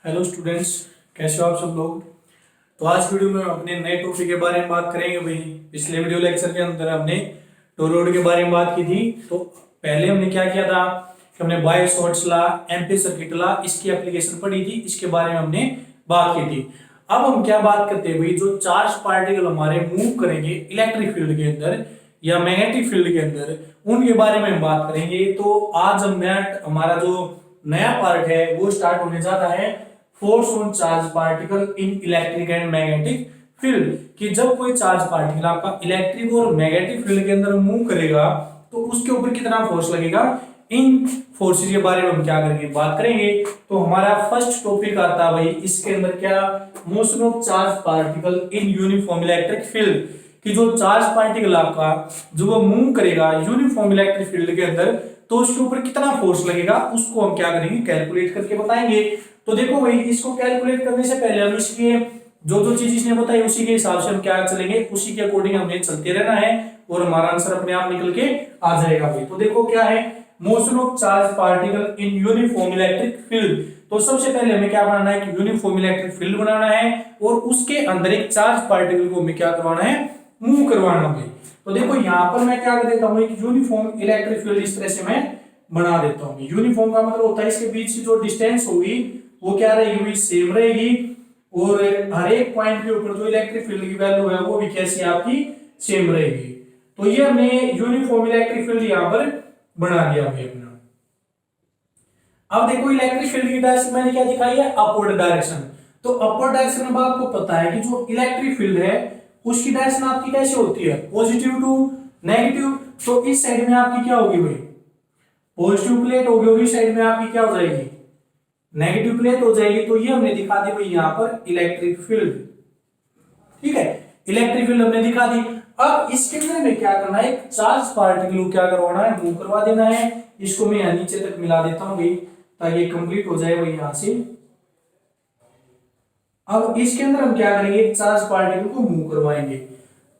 Hello students, कैसे हो आप सब लोग। तो आज वीडियो में अपने नए टॉपिक के बारे में बात करेंगे भाई। पिछले वीडियो लेक्चर के अंदर हमने टोरोड के बारे में बात की थी। तो पहले हमने क्या किया था कि हमने bio-sorts law, ampere circuit law, इसकी एप्लीकेशन पढ़ी थी, इसके बारे में हमने बात की थी। अब हम क्या बात करते हैं भाई, जो चार्ज पार्टिकल हमारे मूव करेंगे इलेक्ट्रिक फील्ड के अंदर या मैग्नेटिक फील्ड के अंदर, उनके बारे में हम बात करेंगे। तो आज हमारा जो नया पार्ट है वो स्टार्ट होने जा रहा है, force on charge particle in electric and magnetic field. कि जब कोई चार्ज पार्टिकल आपका इलेक्ट्रिक और मैग्नेटिक फील्ड के अंदर मूव करेगा तो उसके ऊपर कितना फोर्स लगेगा, इन फोर्सेस के बारे में हम क्या करेंगे, बात करेंगे। तो हमारा फर्स्ट टॉपिक आता है भाई इसके अंदर क्या, motion of charge particle in uniform electric field. कि जो चार्ज पार्टिकल आपका जो वो मूव करेगा यूनिफॉर्म इलेक्ट्रिक फील्ड के अंदर, तो उसके ऊपर कितना फोर्स लगेगा उसको हम क्या करेंगे, कैलकुलेट करके बताएंगे। तो देखो भाई, इसको कैलकुलेट करने से पहले हम इसके जो चीज इसने बताई उसी के हिसाब से हम क्या चलेंगे, उसी के अकॉर्डिंग हमें चलते रहना है और हमारा आंसर अपने आप निकल के आ जाएगा भाई। तो देखो क्या है, motion of charge particle in uniform electric field. तो सबसे पहले हमें क्या बनाना है कि यूनिफॉर्म इलेक्ट्रिक फील्ड बनाना है और उसके अंदर एक चार्ज पार्टिकल को हमें क्या करवाना है, मूव करवाना है। तो देखो यहाँ पर मैं क्या कर देता हूँ, एक यूनिफॉर्म इलेक्ट्रिक फील्ड इस तरह से मैं बना देता हूँ। यूनिफॉर्म का मतलब होता है इसके बीच की जो डिस्टेंस होगी वो क्या रहेगी, सेम रहेगी और हर एक पॉइंट के ऊपर जो इलेक्ट्रिक फील्ड की वैल्यू है वो भी कैसी आपकी सेम रहेगी। तो ये हमने यूनिफॉर्म इलेक्ट्रिक फील्ड यहाँ पर बना दिया भाई अपना। अब देखो इलेक्ट्रिक फील्ड की डायरेक्शन मैंने क्या दिखाई है, अपवर्ड डायरेक्शन। तो अपवर्ड डायरेक्शन में आपको पता है कि जो इलेक्ट्रिक फील्ड है उसकी डायरेक्शन आपकी कैसे होती है, पॉजिटिव टू नेगेटिव। तो इस साइड में आपकी क्या होगी भाई, पॉजिटिव प्लेट होगी और इस साइड में आपकी क्या हो जाएगी, नेगेटिव प्लेट हो जाएगी। तो ये हमने दिखा दी भाई यहाँ पर इलेक्ट्रिक फील्ड। ठीक है, इलेक्ट्रिक फील्ड हमने दिखा दी। अब इसके अंदर में क्या करना है, चार्ज पार्टिकल को क्या करवाना है, मूव करवा देना है। इसको मैं यहाँ नीचे तक मिला देता हूँ भाई ताकि ये कंप्लीट हो जाए भाई यहाँ से। अब इसके अंदर हम क्या करेंगे, चार्ज पार्टिकल को मूव करवाएंगे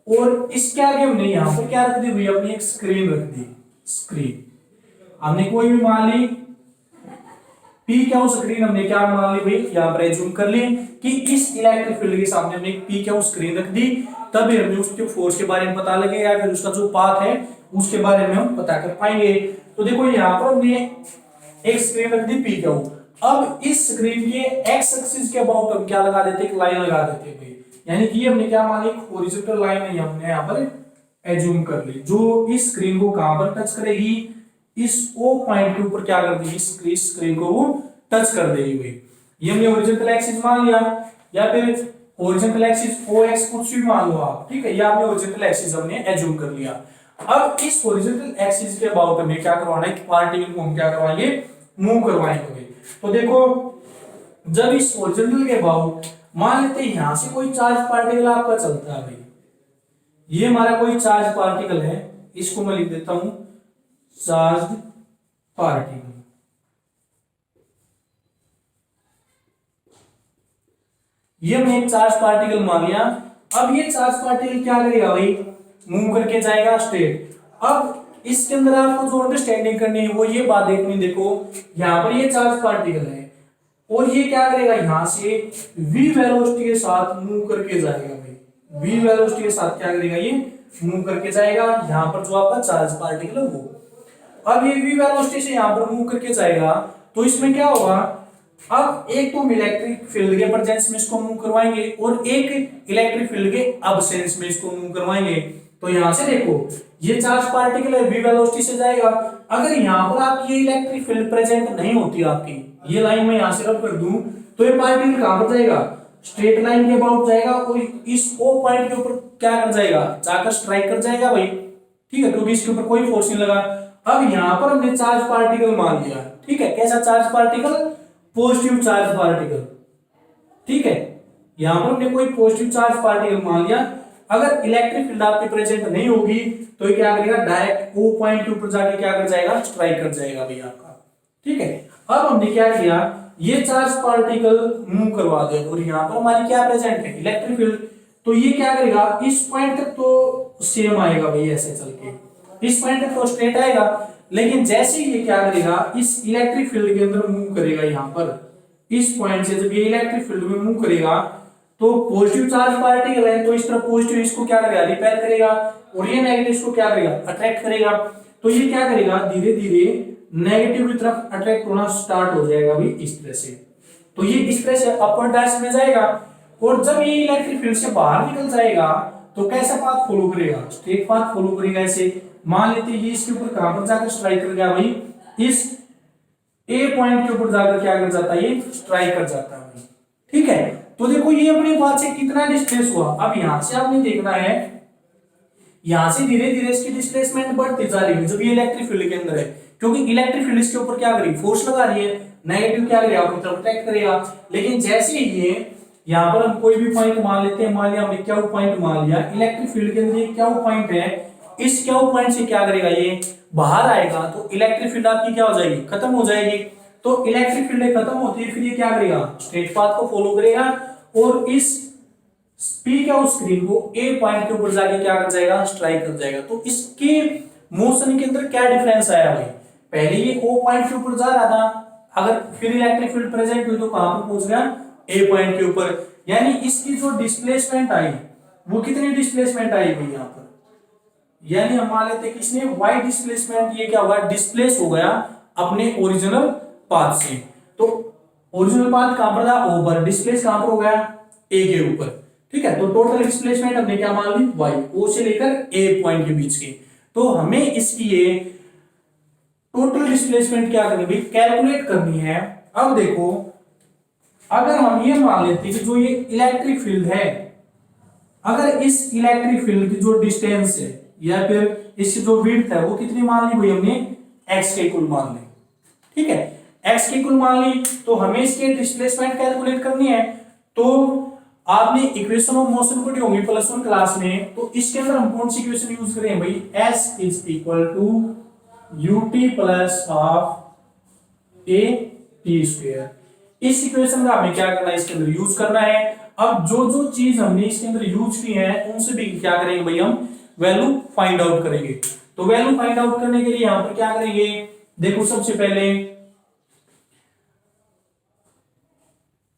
और इसके आगे हमने यहाँ पर क्या रख दी भाई, अपनी एक स्क्रीन रख दी। स्क्रीन हमने कोई भी मान ली, पी क्या स्क्रीन हमने क्या मान ली भाई, यहाँ पर एज्यूम कर ली कि इस इलेक्ट्रिक फील्ड के सामने हमने पी क्या स्क्रीन रख दी। तब हमें उसके फोर्स के बारे में पता लगेगा या फिर उसका जो पाथ है उसके बारे में हम पता कर पाएंगे। तो देखो यहाँ पर हमने एक स्क्रीन रख दी पी क्या। अब इस स्क्रीन के एक्स एक्सिस के अबाउट हम क्या लगा देते, एक लाइन लगा देते भाई। यानी कि हमने क्या मान ली, हॉरिजॉन्टल लाइन है हमने यहाँ पर एज्यूम कर ली, जो इस स्क्रीन को कहां पर टच करेगी, इस ओ पॉइंट के ऊपर क्या कर देगी, इस स्क्रीन को वो टच कर देगी भाई। ये हमने हॉरिजॉन्टल एक्सिस मान लिया या फिर हॉरिजॉन्टल एक्सिस ओ एक्स कुछ भी मान लो आप। ठीक है, ये आपने हॉरिजॉन्टल एक्सिस हमने एज्यूम कर लिया। अब इस हॉरिजॉन्टल एक्सिस के अबाउट हमें क्या करवाना है, पार्टिकल को हम क्या करवाएंगे, मूव करवाएंगे। तो देखो जब इस हॉरिजॉन्टल के अबाउट मान लेते हैं यहां से कोई चार्ज पार्टिकल आपका चलता है भाई, ये हमारा कोई चार्ज पार्टिकल है, इसको मैं लिख देता हूं चार्ज पार्टिकल। ये हमने एक चार्ज पार्टिकल मान लिया। अब ये चार्ज पार्टिकल क्या करेगा भाई, मूव करके जाएगा स्ट्रेट। अब इसके अंदर आपको जो अंडरस्टैंडिंग करनी है वो ये बात देखनी, देखो यहाँ पर ये चार्ज पार्टिकल है और ये क्या करेगा, यहां से v वेलोसिटी के साथ मूव करके जाएगा भाई। v वेलोसिटी के साथ क्या करेगा, ये मूव करके जाएगा। यहाँ पर जो आपका चार्ज पार्टिकल है वो, अब ये v वेलोसिटी से यहाँ पर मूव करके जाएगा तो इसमें क्या होगा, अब एक तो इलेक्ट्रिक फील्ड के प्रेजेंस में इसको मूव करवाएंगे और एक इलेक्ट्रिक फील्ड के अब्सेंस में इसको मूव करवाएंगे। तो यहां से देखो ये चार्ज पार्टिकल है, v वेलोसिटी से जाएगा। अगर यहां पर आपकी ये इलेक्ट्रिक फील्ड प्रेजेंट नहीं होती, आपकी ये लाइन में यहां से रब कर दूं तो ये पार्टिकल कहां पर जाएगा, स्ट्रेट लाइन के अबाउट जाएगा और इस ओ पॉइंट के ऊपर क्या कर जाएगा, जाकर स्ट्राइक कर जाएगा भाई। ठीक है, क्योंकि इसके ऊपर कोई फोर्स नहीं लगा। अब यहां पर हमने चार्ज पार्टिकल मान लिया। ठीक है, कैसा charge particle, positive charge particle. ठीक है, यहां पर हमने कोई पॉजिटिव चार्ज पार्टिकल मान लिया। अगर इलेक्ट्रिक फील्ड आपकी प्रेजेंट नहीं होगी तो ये क्या करेगा, डायरेक्ट ओ पॉइंट के ऊपर जाके क्या कर जाएगा, स्ट्राइक कर जाएगा भाई आपका। ठीक है, अब हमने क्या किया, ये चार्ज पार्टिकल मूव करवा दे और यहाँ पर हमारी क्या प्रेजेंट है, इलेक्ट्रिक फील्ड। तो ये क्या करेगा, इस पॉइंट तक तो सेम आएगा भाई, ऐसे चल के इस पॉइंट तक तो स्ट्रेट आएगा। लेकिन जैसे ही ये क्या करेगा, इस इलेक्ट्रिक फील्ड के अंदर मूव करेगा यहाँ पर, इस पॉइंट से जब ये इलेक्ट्रिक फील्ड में मूव करेगा तो पॉजिटिव चार्ज पार्टिकल है तो इस तरफ पॉजिटिव इसको क्या करेगा, रिपेल करेगा, और ये नेगेटिव इसको क्या करेगा, अट्रैक्ट करेगा। तो ये क्या करेगा, धीरे धीरे नेगेटिव की तरफ अट्रैक्ट होना स्टार्ट हो जाएगा भी इस तरह से। तो ये इस तरह से अपवर्ड डायरेक्शन में जाएगा, और जब ये इलेक्ट्रिक फील्ड से बाहर निकल जाएगा तो कैसा पाथ फॉलो करेगा, स्ट्रेट पाथ फॉलो करेगा। ऐसे मान लेते हैं ये इसके ऊपर कहां पर जाकर स्ट्राइक कर गया भाई, इस ए पॉइंट के ऊपर जाकर क्या कर जाता है, ये स्ट्राइक कर जाता है भाई। ठीक है, तो देखो ये अपने पास से कितना डिस्प्लेस हुआ। अब यहां से आपने देखना है, यहां से धीरे धीरे इसकी डिस्प्लेसमेंट बढ़ती जा रही है जब ये इलेक्ट्रिक फील्ड के अंदर है, क्योंकि इलेक्ट्रिक फील्ड इसके ऊपर क्या करेगी, फोर्स लगा रही है, नेगेटिव क्या करेगा, अपनी तरफ अट्रैक्ट करेगा। लेकिन जैसे ही ये यहां पर हम कोई भी पॉइंट मान लेते हैं, मान लिया हमने क्या पॉइंट मान लिया, इलेक्ट्रिक फील्ड के अंदर ये क्या पॉइंट है, इस क्या पॉइंट से क्या करेगा, ये बाहर आएगा तो इलेक्ट्रिक फील्ड आपकी क्या हो जाएगी, खत्म हो जाएगी। तो इलेक्ट्रिक फील्ड खत्म होती है, फिर ये क्या करेगा, स्ट्रेट पाथ को फॉलो करेगा, और इस पी क्या उस स्क्रीन को ए पॉइंट के ऊपर जाके क्या कर जाएगा, स्ट्राइक कर जाएगा। तो इसके मोशन के अंदर क्या डिफरेंस आया भाई, पहले ये ओ पॉइंट के ऊपर जा रहा था, अगर फिर इलेक्ट्रिक फील्ड प्रेजेंट हुई तो कहां पर पहुंच गया, ए पॉइंट के ऊपर। यानी इसकी जो डिस्प्लेसमेंट आई वो कितनी डिस्प्लेसमेंट आई भाई यहाँ पर, यानी हम मान लेते हैं कि इसने वाई डिस्प्लेसमेंट, ये क्या हुआ, डिस्प्लेस हो गया अपने ओरिजिनल पाथ से। तो ओरिजिनल पाथ कहां पर था, ओ पर, डिस्प्लेस कहां पर हो गया, ए के ऊपर। ठीक है, तो टोटल डिस्प्लेसमेंट हमने क्या मान ली, वाई, ओ से लेकर ए पॉइंट के बीच की। तो हमें इसकी ये टोटल डिस्प्लेसमेंट क्या करनी है, कैलकुलेट करनी है। अब देखो, अगर हम ये मान लेते हैं कि जो ये इलेक्ट्रिक फील्ड है, अगर इस इलेक्ट्रिक फील्ड की जो डिस्टेंस है या फिर इसकी जो विड्थ है वो कितनी मान ली भाई, हमने एक्स के इक्वल मान ली। ठीक है, एक्स के इक्वल मान ली, तो हमें इसके डिस्प्लेसमेंट कैलकुलेट करनी है। तो आपने इक्वेशन ऑफ मोशन पढ़ी होंगी +1 क्लास में, तो इसके अंदर हम कौन सी इक्वेशन यूज करें भाई, s is equal to ut plus half a t square. इस इक्वेशन का हमें क्या करना है, इसके अंदर यूज करना है। अब जो जो चीज हमने इसके अंदर यूज की है उनसे भी क्या करेंगे भाई, हम वैल्यू फाइंड आउट करेंगे। तो वैल्यू फाइंड आउट करने के लिए यहां पर क्या करेंगे, देखो सबसे पहले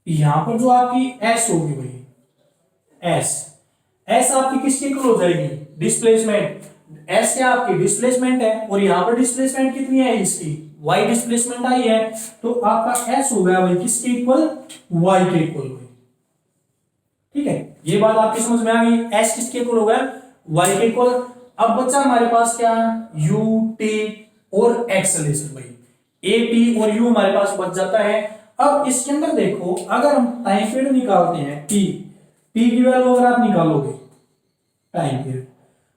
यहां पर जो आपकी s होगी भाई, s आपकी किसके इक्वल हो जाएगी, डिस्प्लेसमेंट। s क्या आपकी डिस्प्लेसमेंट है, और यहां पर डिस्प्लेसमेंट कितनी है इसकी, y डिस्प्लेसमेंट आई है, तो आपका s हो गया भाई किसके इक्वल, y के इक्वल भाई। ठीक है, ये बात आपकी समझ में आ गई, s किसके इक्वल हो गया, y के इक्वल। अब बच्चा हमारे पास क्या, u t और एक्सेलरेशन भाई, a t और u हमारे पास बच जाता है। अब इसके अंदर देखो, अगर हम टाइम पीरियड निकालते हैं t की वैल्यू अगर आप निकालोगे टाइम पीरियड,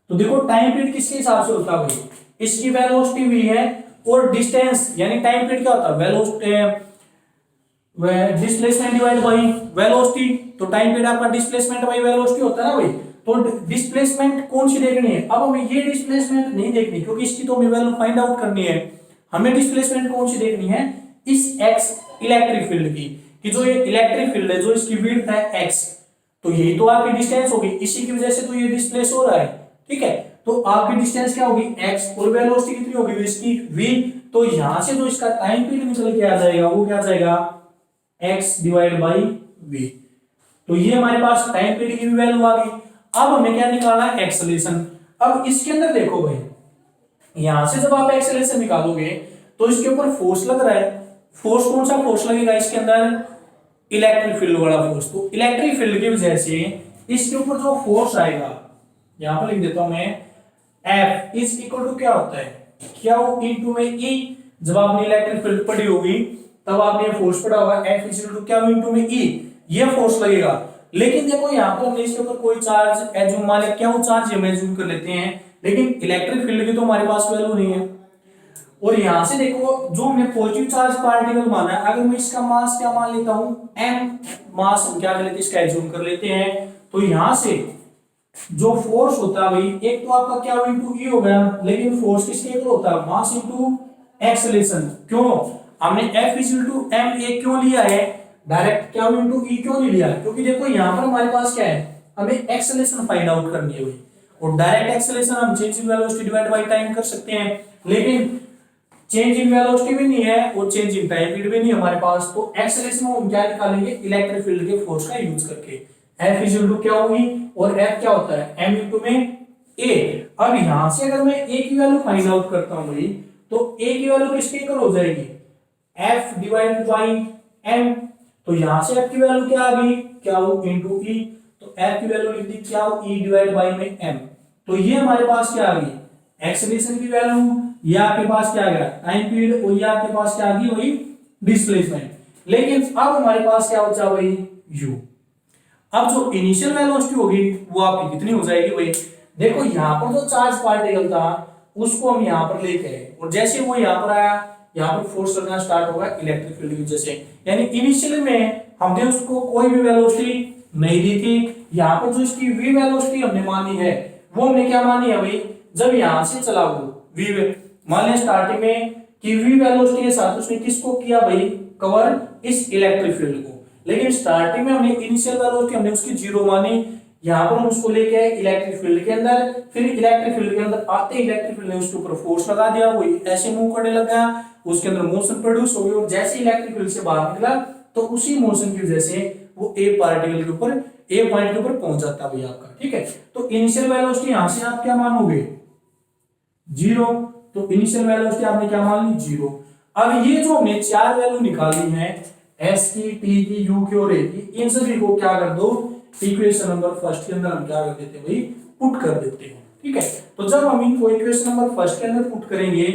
तो देखो टाइम पीरियड किसके हिसाब से होता है भाई, इसकी वेलोसिटी भी है, और डिस्टेंस यानी टाइम पीरियड क्या होता है, velocity displacement divide by velocity. तो टाइम पीरियड आपका डिस्प्लेसमेंट बाय वेलोसिटी होता है ना भाई। तो डिस्प्लेसमेंट कौन सी देखनी है, अब हमें ये डिस्प्लेसमेंट नहीं देखनी क्योंकि इसकी तो हमें वैल्यू फाइंड आउट करनी है। हमें डिस्प्लेसमेंट कौन सी देखनी है, इस x इलेक्ट्रिक फील्ड की, कि जो ये इलेक्ट्रिक फील्ड है, जो इसकी विड्थ है x, तो यही तो आपकी डिस्टेंस होगी, इसी की वजह से तो ये डिस्प्लेस हो रहा है। ठीक है, तो आपकी डिस्टेंस क्या होगी x, और वेलोसिटी कितनी होगी इसकी v। तो यहां से जो इसका टाइम पीरियड निकल के आ जाएगा वो क्या आ जाएगा, x डिवाइड बाई v। तो ये हमारे पास टाइम पीरियड की वैल्यू आ गई। अब हमें क्या निकालना है, एक्सेलरेशन। अब इसके अंदर देखो भाई, यहां से जब आप एक्सेलरेशन निकालोगे तो इसके ऊपर फोर्स लग रहा है, फोर्स कौन सा फोर्स लगेगा इसके अंदर, इलेक्ट्रिक फील्ड वाला फोर्स। तो इलेक्ट्रिक फील्ड की वजह से इसके ऊपर जो फोर्स आएगा, यहां पर लिख देता हूं मैं, F इज इक्वल टू क्या होता है, Q इनटू में E। जब आपने इलेक्ट्रिक फील्ड पढ़ी होगी तब आपने फोर्स पढ़ा होगा, F is equal to Q into में E, ये फोर्स लगेगा। लेकिन देखो यहाँ पर हमने इसके ऊपर कोई चार्ज एज्यूम, मान लिया क्या चार्ज हम एज्यूम कर लेते हैं, लेकिन इलेक्ट्रिक फील्ड की तो हमारे पास वैल्यू नहीं है। और यहां से देखो जो हमने पॉजिटिव चार्ज पार्टिकल माना है, अगर मैं इसका मास क्या मान लेता हूं, m मास हम क्या कर लेते हैं, इसका एज्यूम कर लेते हैं। तो यहां से जो फोर्स होता है भाई, एक तो आपका क्या इनटू ई हो गया, लेकिन फोर्स किसके इक्वल होता है, मास इनटू एक्सेलरेशन। क्यों हमने F equal to m a क्यों लिया है, डायरेक्ट क्या इनटू ई क्यों नहीं लिया, क्योंकि देखो यहां पर हमारे पास क्या है, हमें एक्सेलरेशन फाइंड आउट करनी है भाई। और डायरेक्ट एक्सेलरेशन हम change in velocity divide by time कर सकते हैं, लेकिन चेंज इन वेलोसिटी भी नहीं है और चेंज इन टाइम पीरियड भी नहीं हमारे पास, तो एक्सेलरेशन हम क्या निकालेंगे इलेक्ट्रिक फील्ड के फोर्स का यूज करके। F इक्वल टू क्या होगी, और F क्या होता है m इनटू में a। अब यहां से अगर मैं a की वैल्यू फाइंड आउट करता हूं भाई, तो a की वैल्यू किसके इक्वल हो जाएगी, F डिवाइडेड बाई m। तो यहां से F की वैल्यू क्या आ गई, क्या हो इनटू e, तो F की वैल्यू लिख दी क्या हो e डिवाइड बाई में m। तो ये हमारे पास क्या आ गई एक्सेलरेशन की वैल्यू, ये आपके पास क्या आ गया टाइम पीरियड, और ये आपके पास क्या आ गई वही डिस्प्लेसमेंट। लेकिन अब हमारे पास क्या बचा भाई u। अब जो इनिशियल वेलोसिटी होगी वो आपकी कितनी हो जाएगी भाई, देखो यहाँ पर जो चार्ज पार्टिकल था उसको हम यहाँ पर लेके आए, और जैसे वो यहाँ पर आया यहाँ पर फोर्स लगना स्टार्ट होगा इलेक्ट्रिक फील्ड की वजह से। यानी इनिशियल में हमने उसको कोई भी वेलोसिटी नहीं दी थी, यहाँ पर जो इसकी v वेलोसिटी हमने मानी है वो हमने क्या मानी है भाई, जब यहाँ से चला वो v, मान लिया स्टार्टिंग में कि v वेलोसिटी के साथ उसने किसको किया भाई कवर, इस इलेक्ट्रिक फील्ड को। लेकिन स्टार्टिंग में हमने इनिशियल वेलोसिटी हमने उसकी जीरो मानी, यहाँ पर हम उसको लेके आए इलेक्ट्रिक फील्ड के अंदर, फिर इलेक्ट्रिक फील्ड के अंदर आते इलेक्ट्रिक फील्ड ने उसके ऊपर फोर्स लगा दिया, वो ऐसे मूव करने लगा, उसके अंदर मोशन प्रोड्यूस हो गई, और जैसे इलेक्ट्रिक फील्ड से बाहर निकला तो उसी मोशन की वजह से वो ए पार्टिकल के ऊपर, ए पॉइंट के ऊपर पहुंच जाता है आपका। ठीक है, तो इनिशियल वेलोसिटी यहां से आप क्या मानोगे जीरो, तो इनिशियल वेलोसिटी आपने क्या मान ली जीरो। अब ये जो हमने चार वैल्यू निकाली है एस की, टी की, यू की और ए की, इन सभी को क्या कर दो इक्वेशन नंबर फर्स्ट के अंदर हम क्या कर देते हैं भाई पुट कर देते हैं। ठीक है, तो जब हम इनको इक्वेशन नंबर फर्स्ट के अंदर पुट करेंगे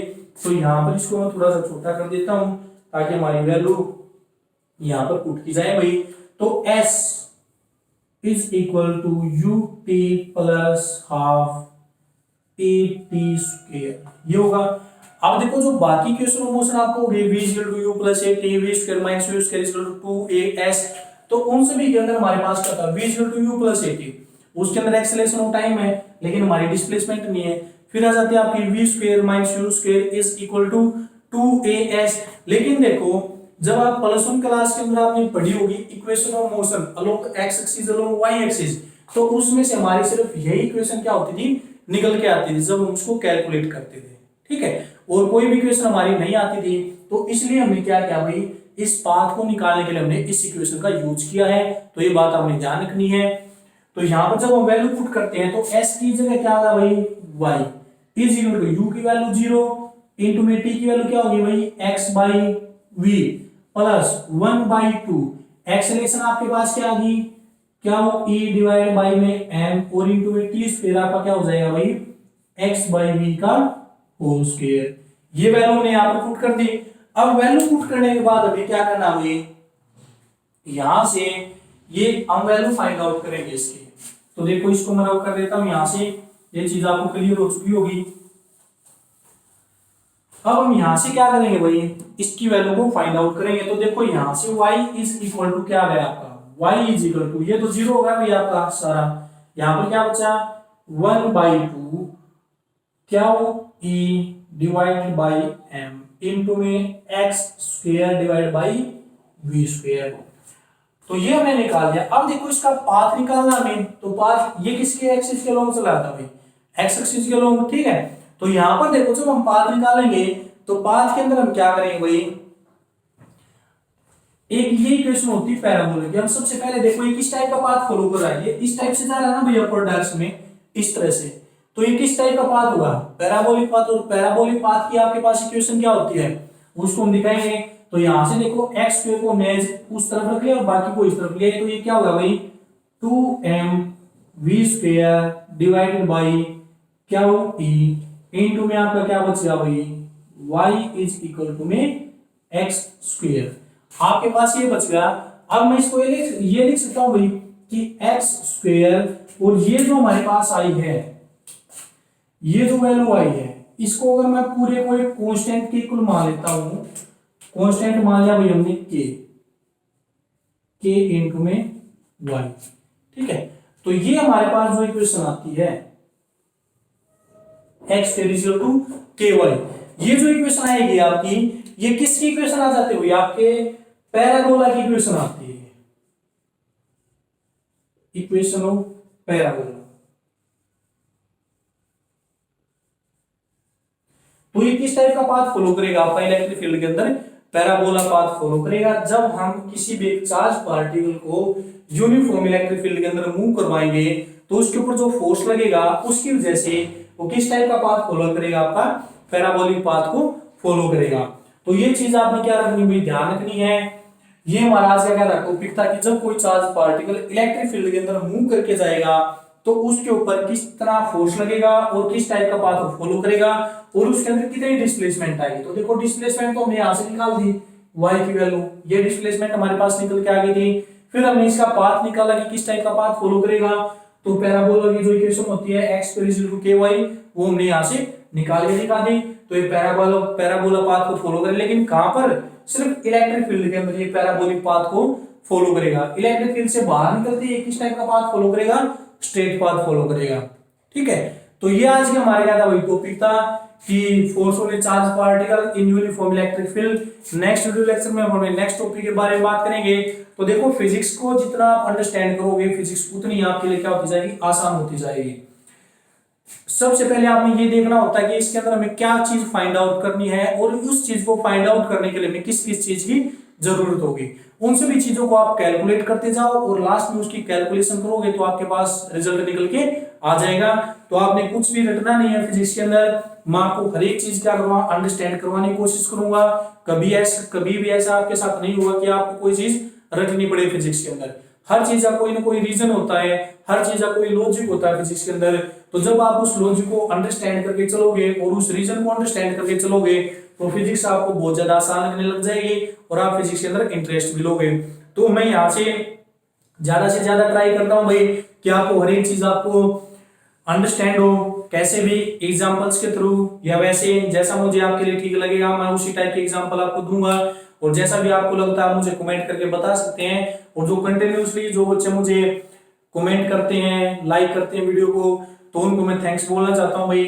तो यहाँ पर इसको मैं थोड़ा सा छोटा कर देता हूं ताकि हमारी वैल्यू यहाँ पर पुट की जाए भाई। तो S is equal to u t plus half a t square, ये होगा। अब देखो जो बाकी क्वेश्चन ऑफ मोशन आपको हो गए v equal to u plus a t v square minus u square equal to 2as, तो उन सभी के अंदर हमारे पास क्या था v equal to u plus a t, उसके अंदर एक्सेलरेशन ऑफ टाइम है लेकिन हमारी डिस्प्लेसमेंट नहीं है। फिर आ जाती है आपकी v square minus u square is equal to 2as। लेकिन देखो जब आप प्लस वन क्लास के अंदर आपने पढ़ी होगी equation of motion along x axis along y axis, तो उसमें से हमारी सिर्फ यही इक्वेशन क्या होती थी निकल के आती थी जब हम उसको कैलकुलेट करते थे। ठीक है, और कोई भी इक्वेशन हमारी नहीं आती थी, तो इसलिए हमने क्या किया भाई इस पाथ को निकालने के लिए हमने इस इक्वेशन का यूज किया है। तो ये बात आपने ध्यान रखनी है। तो यहाँ पर जब हम वैल्यू पुट करते हैं तो s की जगह क्या होगा भाई y is equal to u की वैल्यू 0 इनटू में t की वैल्यू क्या होगी भाई x by v plus 1/2। Acceleration आपके पास क्या आ गई, क्या हो e डिवाइड बाई में m, और इनटू में t स्क्वायर आपका क्या हो जाएगा भाई x बाई v का होल स्क्वायर। ये वैल्यू हमने यहां पर पुट कर दी। अब वैल्यू पुट करने के बाद अभी क्या करना है, यहां से ये हम वैल्यू फाइंड आउट करेंगे इसकी। तो देखो इसको मैं कर देता हूं, यहां से ये चीज आपको क्लियर हो चुकी होगी। अब हम यहां से क्या करेंगे भाई इसकी वैल्यू को फाइंड आउट करेंगे। तो देखो यहां से y इज इक्वल टू क्या गया आपका y इज इक्वल टू, ये तो जीरो होगा भाई आपका सारा, यहां पर क्या बचा 1/2 क्या हो e divided by m into में x square divide by v square. तो ये हमने निकाल दिया। अब देखो इसका पाथ निकालना हमें, तो पाथ ये किसके एक्सिस के अलोंग चला था भाई x एक्सिस के अलोंग। ठीक है, तो यहां पर देखो जब हम पाथ निकालेंगे तो पाथ के अंदर हम क्या करेंगे भाई, एक ये इक्वेशन होती है पैराबोला की। हम सबसे पहले देखो ये किस टाइप का पाथ फॉलो कर रहा है, ये इस टाइप से जा रहा है ना भाई अपवर्ड डायरेक्शन में इस तरह से, तो ये किस टाइप का पाथ होगा पैराबोलिक पाथ। और पैराबोलिक पाथ की आपके पास इक्वेशन क्या होती है उसको हम दिखाएंगे। तो यहां से देखो x स्क्वायर को हमने उस तरफ रख लिया और बाकी को इस तरफ लिया, तो ये क्या होगा भाई 2m v square divided by क्या हो e इनटू में आपका क्या बचेगा भाई y इज इक्वल टू में x स्क्वायर, आपके पास ये बच गया। अब मैं इसको ये लिख सकता हूं भाई कि x स्क्वायर, और ये जो हमारे पास आई है ये जो वैल्यू आई है इसको अगर मैं पूरे को एक कांस्टेंट के इक्वल मान लेता हूं, कांस्टेंट मान लिया भाई हमने k इनटू में y। ठीक है, तो ये हमारे पास जो इक्वेशन आती है x इक्वल टू ky, ये जो इक्वेशन आएगी आपकी ये किसकी इक्वेशन आ जाती हुई आपके पैराबोला की इक्वेशन आती है, इक्वेशन ऑफ पैराबोला। तो ये किस टाइप का पाथ फॉलो करेगा आपका इलेक्ट्रिक फील्ड के अंदर? पैराबोला पाथ फॉलो करेगा। जब हम किसी भी एक चार्ज पार्टिकल को यूनिफॉर्म इलेक्ट्रिक फील्ड के अंदर मूव करवाएंगे तो उसके ऊपर जो फोर्स लगेगा उसकी वजह से वो किस टाइप का पाथ फॉलो करेगा? आपका पैराबोलिक पाथ को फॉलो करेगा। तो ये चीज आपने क्या रखनी हुई, ध्यान रखनी है। ये हमारा आज का क्या था, टॉपिक था कि जब कोई चार्ज पार्टिकल इलेक्ट्रिक फील्ड के अंदर मूव करके जाएगा तो उसके ऊपर किस तरह फोर्स लगेगा और किस टाइप का पाथ फॉलो करेगा और उसके अंदर कितनी डिस्प्लेसमेंट आएगी। तो देखो डिस्प्लेसमेंट तो हमने यहां से निकाल दी y की वैल्यू, ये डिस्प्लेसमेंट हमारे पास निकल के आ गई थी। फिर हमने इसका पाथ निकाला कि किस टाइप का पाथ फॉलो करेगा। तो पैराबोला की जो इक्वेशन होती है x = ky वो हमने यहां से निकाल के दिखा दी। तो ये पैराबोला पाथ को फॉलो करे, लेकिन कहां पर? सिर्फ इलेक्ट्रिक फील्ड के अंदर ये पैराबोलिक पाथ को फॉलो करेगा। इलेक्ट्रिक फील्ड से बाहर निकलते ही किस टाइप का पाथ फॉलो करेगा? स्ट्रेट पाथ फॉलो करेगा। ठीक है, तो ये आज के हमारे क्या था वही टॉपिक था कि force on A charge particle in uniform electric field. Next video lecture में हम नेक्स्ट टॉपिक के बारे में बात करेंगे। तो देखो फिजिक्स को जितना आप अंडरस्टैंड करोगे फिजिक्स उतनी आपके लिए क्या होती जाएगी? आसान होती जाएगी। सबसे पहले आपने ये देखना होता है कि इसके अंदर हमें क्या चीज फाइंड आउट करनी है और उस चीज को फाइंड आउट करने के लिए हमें किस किस चीज की जरूरत होगी। उन सभी चीजों को आप कैलकुलेट करते जाओ और लास्ट में उसकी कैलकुलेशन करोगे तो आपके पास रिजल्ट निकल के आ जाएगा। तो आपने कुछ भी रटना नहीं है फिजिक्स के अंदर। मैं आपको हर एक चीज क्या करूंगा? अंडरस्टैंड करवाने की कोशिश करूंगा। कभी भी ऐसा आपके साथ नहीं हुआ कि आपको कोई चीज रटनी पड़े फिजिक्स के अंदर। हर चीज का कोई ना कोई रीजन होता है, हर चीज का कोई लॉजिक होता है फिजिक्स के अंदर। तो जब आप उस लॉजिक को अंडरस्टैंड करके चलोगे और उस रीजन को अंडरस्टैंड करके चलोगे तो फिजिक्स आपको बहुत ज्यादा आसान लगने लग जाएगी और आप फिजिक्स के अंदर इंटरेस्ट भी लोगे। तो मैं यहाँ से ज्यादा ट्राई करता हूँ भाई कि आपको हर एक चीज आपको अंडरस्टैंड हो, कैसे भी एग्जांपल्स के थ्रू या वैसे जैसा मुझे आपके लिए ठीक लगेगा मैं उसी टाइप के एग्जांपल आपको दूंगा। और जैसा भी आपको लगता है मुझे कमेंट करके बता सकते हैं। और जो कंटिन्यूअसली जो बच्चे मुझे कमेंट करते हैं, लाइक करते हैं वीडियो को, तो उनको मैं थैंक्स बोलना चाहता हूँ भाई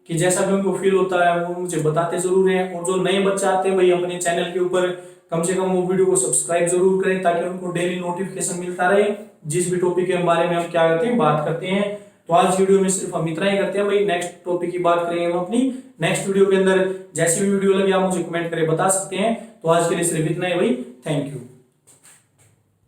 कि जैसा भी उनको फील होता है वो मुझे बताते जरूर हैं। और जो नए बच्चे आते हैं भाई अपने चैनल के ऊपर कम से कम वो वीडियो को सब्सक्राइब जरूर करें ताकि उनको डेली नोटिफिकेशन मिलता रहे जिस भी टॉपिक के बारे में हम क्या करते हैं, बात करते हैं। तो आज वीडियो में सिर्फ हम इतना ही करते हैं भाई। नेक्स्ट टॉपिक की बात करेंगे हम अपनी नेक्स्ट वीडियो के अंदर। जैसी भी वीडियो लगे आप मुझे कमेंट करके बता सकते हैं। तो आज के लिए सिर्फ इतना ही भाई। Thank you.